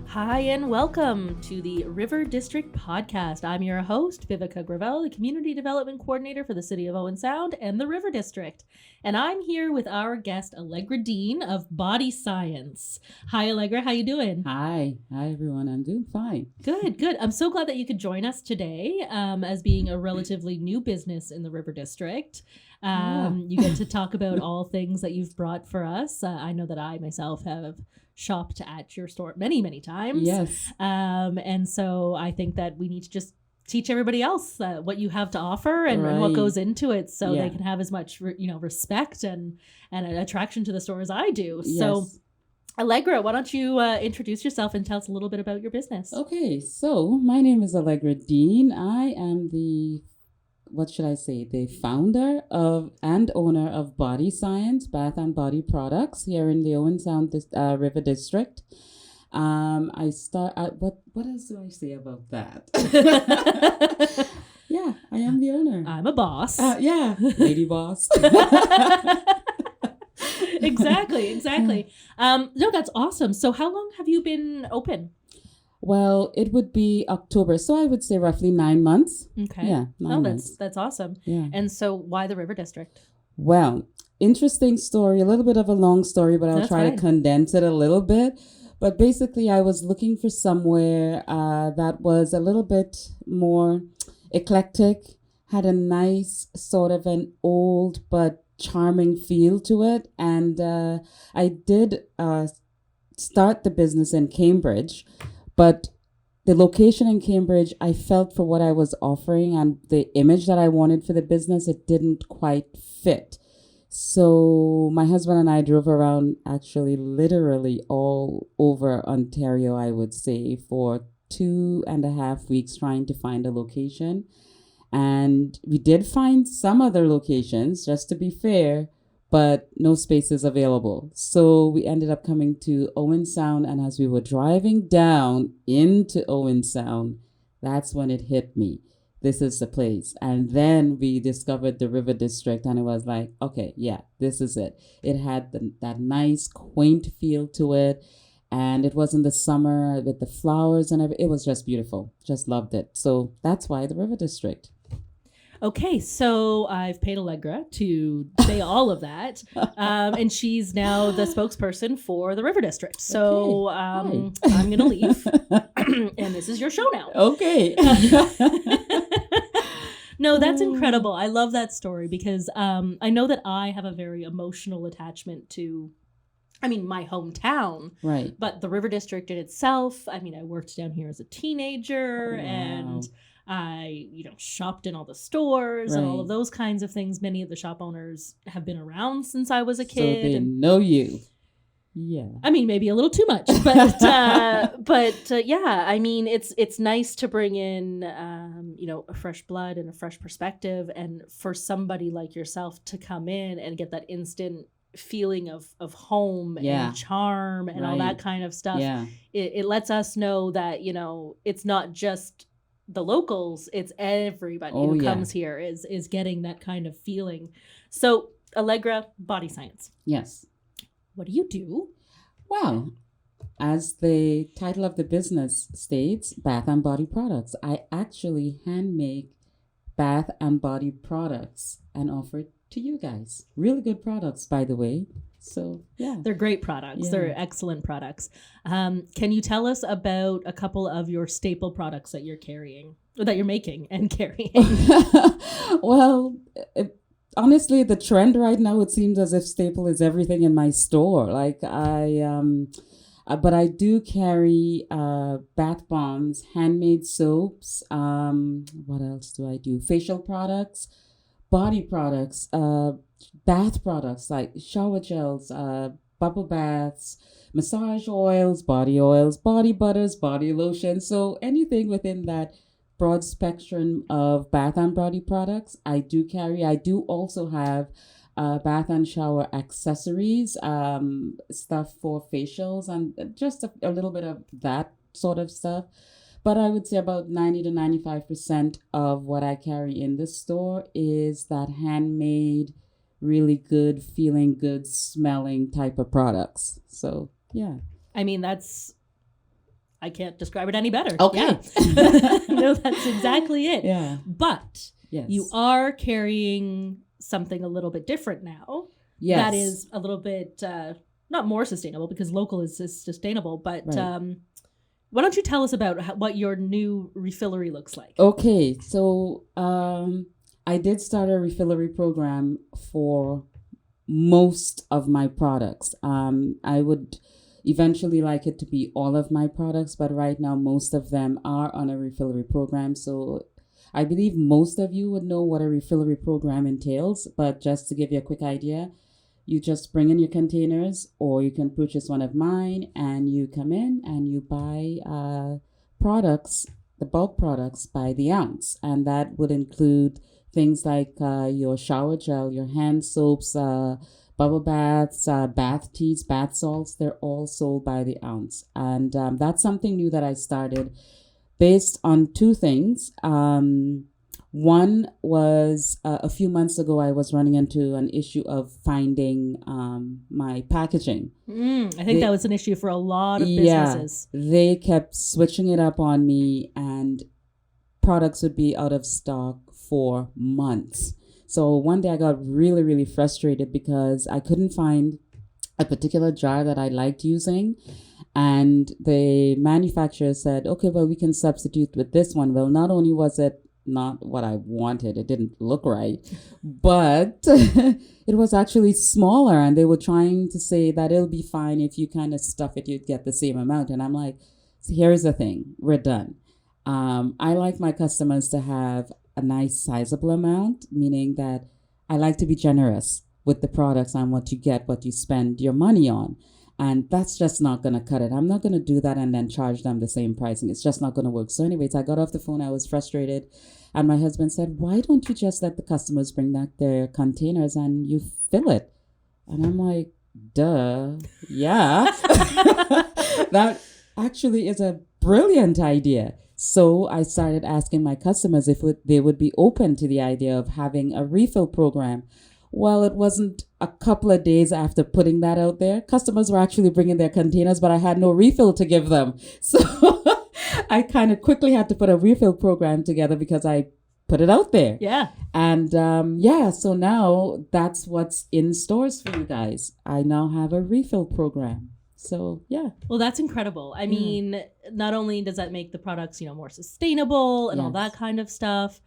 Hi, and welcome to the River District Podcast. I'm your host, Viveca Gravel, the Community Development Coordinator for the City of Owen Sound and the River District. And I'm here with our guest, Allegra Deen of Body Science. Hi, Allegra. How you doing? Hi everyone. I'm doing fine. Good. I'm so glad that you could join us today as being a relatively new business in the River District. You get to talk about all things that you've brought for us. I know that I myself have shopped at your store many times. Yes. And so I think that we need to just teach everybody else what you have to offer and what Right. goes into it, so Yeah. they can have as much respect and an attraction to the store as I do. Yes. So Allegra, why don't you introduce yourself and tell us a little bit about your business? Okay, so my name is Allegra Deen. I am the founder of and owner of Body Science Bath and Body Products here in the Owen Sound River District. What else do I say about that? Yeah, I am the owner. I'm a boss. Yeah, lady boss. Exactly. No, that's awesome. So how long have you been open? Well, it would be October, so I would say roughly 9 months. Okay. Yeah, 9 months. That's awesome. Yeah. And so why the River District? Well, interesting story, a little bit of a long story, but I'll That's try fine. to condense it a little bit. But basically, I was looking for somewhere that was a little bit more eclectic, had a nice sort of an old but charming feel to it. And I did start the business in Cambridge, but the location in Cambridge, I felt for what I was offering and the image that I wanted for the business, it didn't quite fit. So my husband and I drove around actually literally all over Ontario, I would say, for 2.5 weeks trying to find a location. And we did find some other locations, just to be fair, but no spaces available. So we ended up coming to Owen Sound, and as we were driving down into Owen Sound, that's when it hit me. This is the place. And then we discovered the River District, and it was like, okay, yeah, this is it. It had that nice, quaint feel to it, and it was in the summer with the flowers and everything. It was just beautiful. Just loved it. So that's why the River District. Okay, so I've paid Allegra to say all of that, and she's now the spokesperson for the River District. So I'm going to leave, and this is your show now. Okay. No, that's incredible. I love that story because I know that I have a very emotional attachment to, my hometown. Right. But the River District in itself, I worked down here as a teenager. Wow. And I, shopped in all the stores and all of Right. those kinds of things. Many of the shop owners have been around since I was a So kid. they And know you. Yeah. maybe a little too much, but yeah, it's nice to bring in a fresh blood and a fresh perspective, and for somebody like yourself to come in and get that instant feeling of home Yeah. and charm and all that Right. kind of stuff. Yeah. It lets us know that it's not just the locals, it's everybody Oh, who yeah. comes here is getting that kind of feeling. So Allegra, Body Science, Yes. what do you do? Well, as the title of the business states, bath and body products, I actually hand make bath and body products and offer it to you guys. Really good products, by the way. So, yeah. They're great products. Yeah. They're excellent products. Can you tell us about a couple of your staple products that you're carrying, or that you're making and carrying? Well, honestly, the trend right now, it seems as if staple is everything in my store. But I do carry bath bombs, handmade soaps. What else do I do? Facial products, body products, bath products like shower gels, bubble baths, massage oils, body butters, body lotion. So anything within that broad spectrum of bath and body products, I do carry. I do also have bath and shower accessories, stuff for facials, and just a little bit of that sort of stuff. But I would say about 90 to 95% of what I carry in the store is that handmade, really good, feeling good, smelling type of products. So, yeah. I mean, that's I can't describe it any better. Okay. Yeah. No, that's exactly it. Yeah. But Yes. you are carrying something a little bit different now. Yes. That is a little bit, not more sustainable because local is sustainable, but Right. why don't you tell us about what your new refillery looks like? Okay. So I did start a refillary program for most of my products. I would eventually like it to be all of my products, but right now most of them are on a refillary program. So I believe most of you would know what a refillary program entails, but just to give you a quick idea, you just bring in your containers, or you can purchase one of mine, and you come in and you buy products, the bulk products by the ounce, and that would include things like your shower gel, your hand soaps, bubble baths, bath teas, bath salts. They're all sold by the ounce, and that's something new that I started based on two things. One was a few months ago, I was running into an issue of finding my packaging. I think that was an issue for a lot of businesses. Yeah, they kept switching it up on me, and products would be out of stock for months. So one day I got really, really frustrated because I couldn't find a particular jar that I liked using. And the manufacturer said, okay, well, we can substitute with this one. Well, not only was it not what I wanted, it didn't look right, but it was actually smaller, and they were trying to say that it'll be fine if you kind of stuff it, you'd get the same amount. And I'm like, so here's the thing, we're done. I like my customers to have a nice sizable amount, meaning that I like to be generous with the products and what you get, what you spend your money on. And that's just not going to cut it. I'm not going to do that and then charge them the same pricing. It's just not going to work. So anyways, I got off the phone. I was frustrated. And my husband said, why don't you just let the customers bring back their containers and you fill it? And I'm like, duh. Yeah. That actually is a brilliant idea. So I started asking my customers if they would be open to the idea of having a refill program. Well, it wasn't a couple of days after putting that out there. Customers were actually bringing their containers, but I had no refill to give them. So I kind of quickly had to put a refill program together because I put it out there. Yeah. And so now that's what's in stores for you guys. I now have a refill program. So, yeah. Well, that's incredible. I mean, not only does that make the products, more sustainable and all that kind of stuff,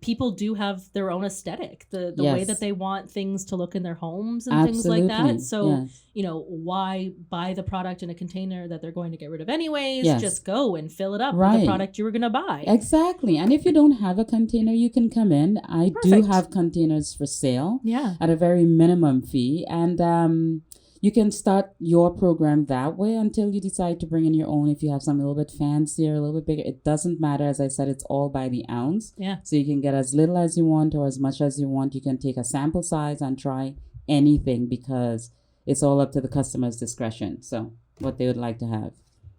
people do have their own aesthetic, the way that they want things to look in their homes and things like that. So, why buy the product in a container that they're going to get rid of anyways? Just go and fill it up with the product you were going to buy. Exactly. And if you don't have a container, you can come in. I do have containers for sale at a very minimum fee. And you can start your program that way until you decide to bring in your own. If you have something a little bit fancier, a little bit bigger, it doesn't matter. As I said, it's all by the ounce. Yeah. So you can get as little as you want or as much as you want. You can take a sample size and try anything because it's all up to the customer's discretion. So what they would like to have.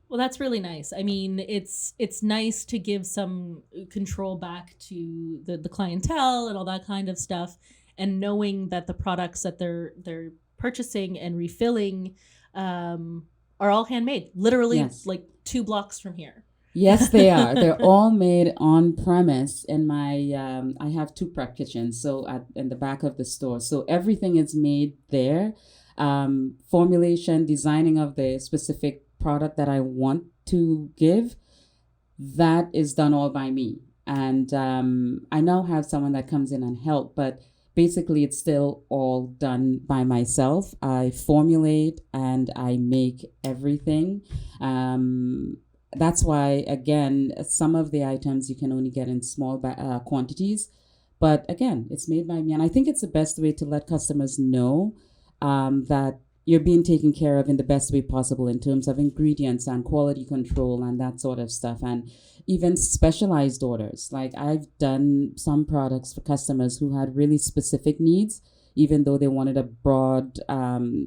Well, that's really nice. I mean, it's nice to give some control back to the clientele and all that kind of stuff, and knowing that the products that they're purchasing and refilling are all handmade, literally like 2 blocks from here. Yes, they are. They're all made on premise. In my I have 2 prep kitchens, so in the back of the store, so everything is made there. Formulation, designing of the specific product that I want to give, that is done all by me. And I now have someone that comes in and help, but basically, it's still all done by myself. I formulate and I make everything. That's why, again, some of the items you can only get in small quantities. But again, it's made by me. And I think it's the best way to let customers know that you're being taken care of in the best way possible in terms of ingredients and quality control and that sort of stuff. And even specialized orders. Like I've done some products for customers who had really specific needs, even though they wanted a broad,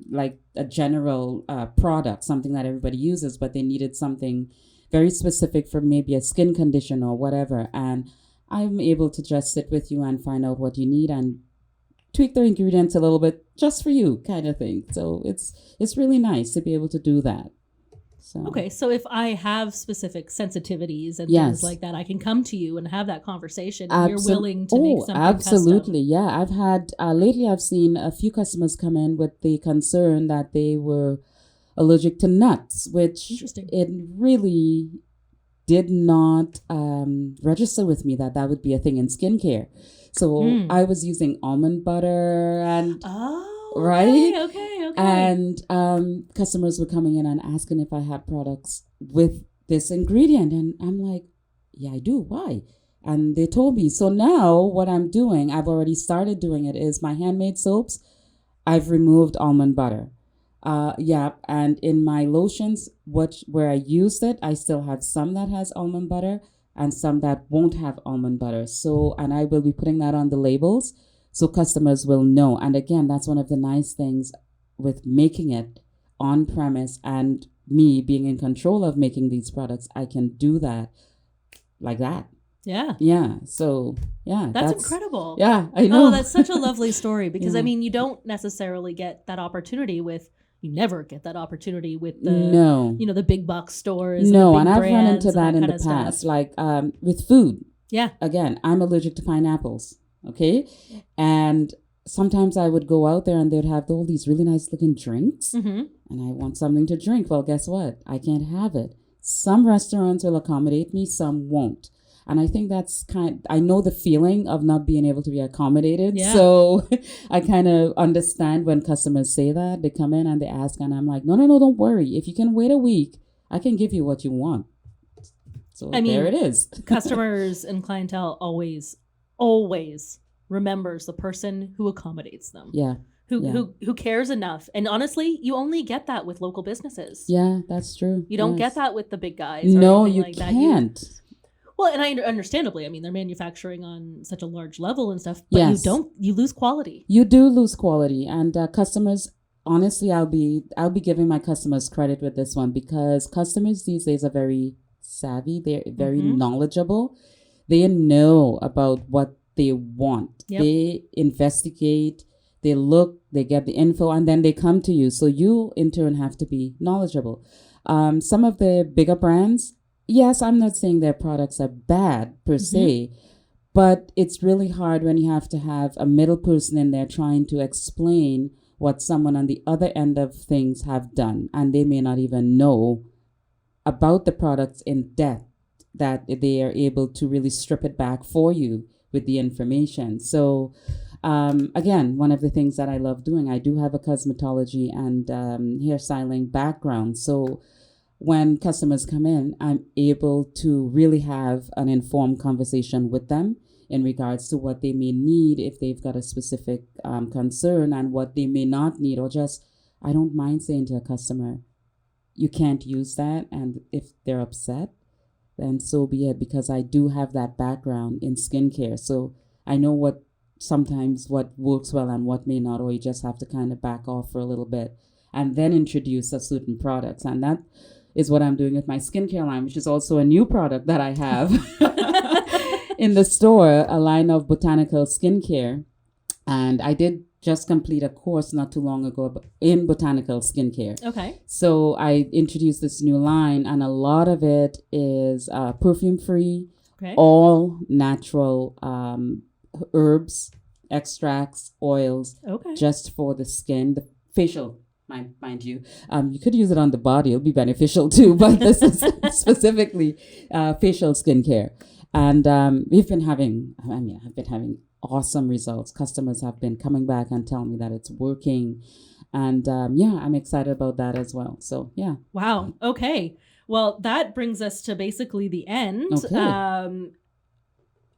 like a general product, something that everybody uses, but they needed something very specific for maybe a skin condition or whatever. And I'm able to just sit with you and find out what you need and tweak the ingredients a little bit just for you kind of thing. So it's really nice to be able to do that. So Okay, so if I have specific sensitivities and Yes. things like that, I can come to you and have that conversation, and you're willing to make something absolutely. custom. Yeah, I've had lately. I've seen a few customers come in with the concern that they were allergic to nuts, which Interesting. it really did not register with me that that would be a thing in skincare. So I was using almond butter and Oh, right? Okay. and customers were coming in and asking if I had products with this ingredient, and I'm like, yeah, I do. Why? And they told me. So now what I'm doing, I've already started doing it, is my handmade soaps. I've removed almond butter. And in my lotions, where I used it, I still have some that has almond butter and some that won't have almond butter. So, and I will be putting that on the labels so customers will know. And again, that's one of the nice things with making it on premise and me being in control of making these products. I can do that like that. Yeah. Yeah. So, yeah. That's incredible. Yeah, I know. Oh, that's such a lovely story because, Yeah. I mean, you don't necessarily get that opportunity you never get that opportunity with the, No. the big box stores. No, and and the I've big run brands into and that in kind the of stuff. past, like with food. Yeah. Again, I'm allergic to pineapples. Okay. And sometimes I would go out there and they'd have all these really nice looking drinks. Mm-hmm. And I want something to drink. Well, guess what? I can't have it. Some restaurants will accommodate me, some won't. And I think I know the feeling of not being able to be accommodated. Yeah. So I kind of understand when customers say that. They come in and they ask, and I'm like, no, don't worry. If you can wait a week, I can give you what you want. So there it is. Customers and clientele always remembers the person who accommodates them. Yeah. Who cares enough. And honestly, you only get that with local businesses. Yeah, that's true. You don't Yes. get that with the big guys. Or No, anything you like can't. That. Well, and understandably, I mean, they're manufacturing on such a large level and stuff, but Yes. you lose quality. You do lose quality, and customers. Honestly, I'll be giving my customers credit with this one, because customers these days are very savvy. They're very knowledgeable. They know about what they want. Yep. They investigate. They look. They get the info, and then they come to you. So you, in turn, have to be knowledgeable. Some of the bigger brands. Yes, I'm not saying their products are bad per se, but it's really hard when you have to have a middle person in there trying to explain what someone on the other end of things have done, and they may not even know about the products in depth, that they are able to really strip it back for you with the information. So again, one of the things that I love doing, I do have a cosmetology and hairstyling background. So when customers come in, I'm able to really have an informed conversation with them in regards to what they may need if they've got a specific concern, and what they may not need, or just, I don't mind saying to a customer, you can't use that. And if they're upset, then so be it, because I do have that background in skincare. So I know sometimes what works well and what may not, or you just have to kind of back off for a little bit and then introduce a certain products. And that is what I'm doing with my skincare line, which is also a new product that I have in the store, a line of Botanical skincare. And I did just complete a course not too long ago in Botanical skincare. Okay. So I introduced this new line, and a lot of it is perfume free, all natural herbs, extracts, oils, just for the skin, the facial. Mind you, you could use it on the body; it'll be beneficial too. But this is specifically facial skincare, and I've been having awesome results. Customers have been coming back and telling me that it's working, and I'm excited about that as well. So yeah. Wow. Okay. Well, that brings us to basically the end. Okay.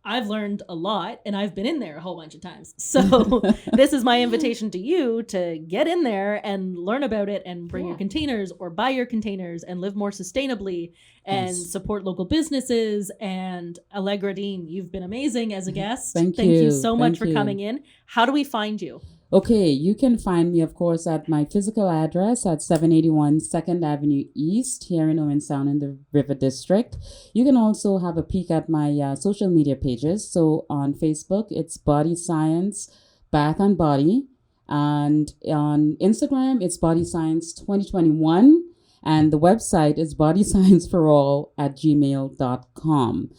I've learned a lot, and I've been in there a whole bunch of times. So this is my invitation to you to get in there and learn about it, and bring your containers or buy your containers and live more sustainably and support local businesses. And Allegra Deen, you've been amazing as a guest. Thank you so much for coming in. How do we find you? Okay, you can find me, of course, at my physical address at 781 2nd Avenue East here in Owen Sound in the River District. You can also have a peek at my social media pages. So on Facebook, it's Body Science Bath and Body. And on Instagram, it's Body Science 2021. And the website is bodyscienceforall@gmail.com.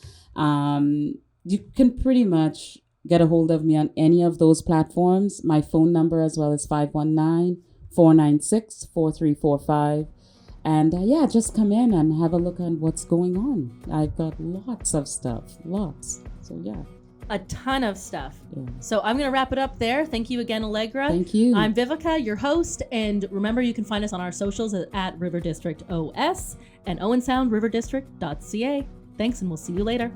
You can pretty much get a hold of me on any of those platforms. My phone number as well is 519-496-4345. And yeah, just come in and have a look at what's going on. I've got lots of stuff, lots. So yeah. A ton of stuff. Yeah. So I'm going to wrap it up there. Thank you again, Allegra. Thank you. I'm Viveca, your host. And remember, you can find us on our socials at River District OS and Owen Sound, riverdistrict.ca. Thanks, and we'll see you later.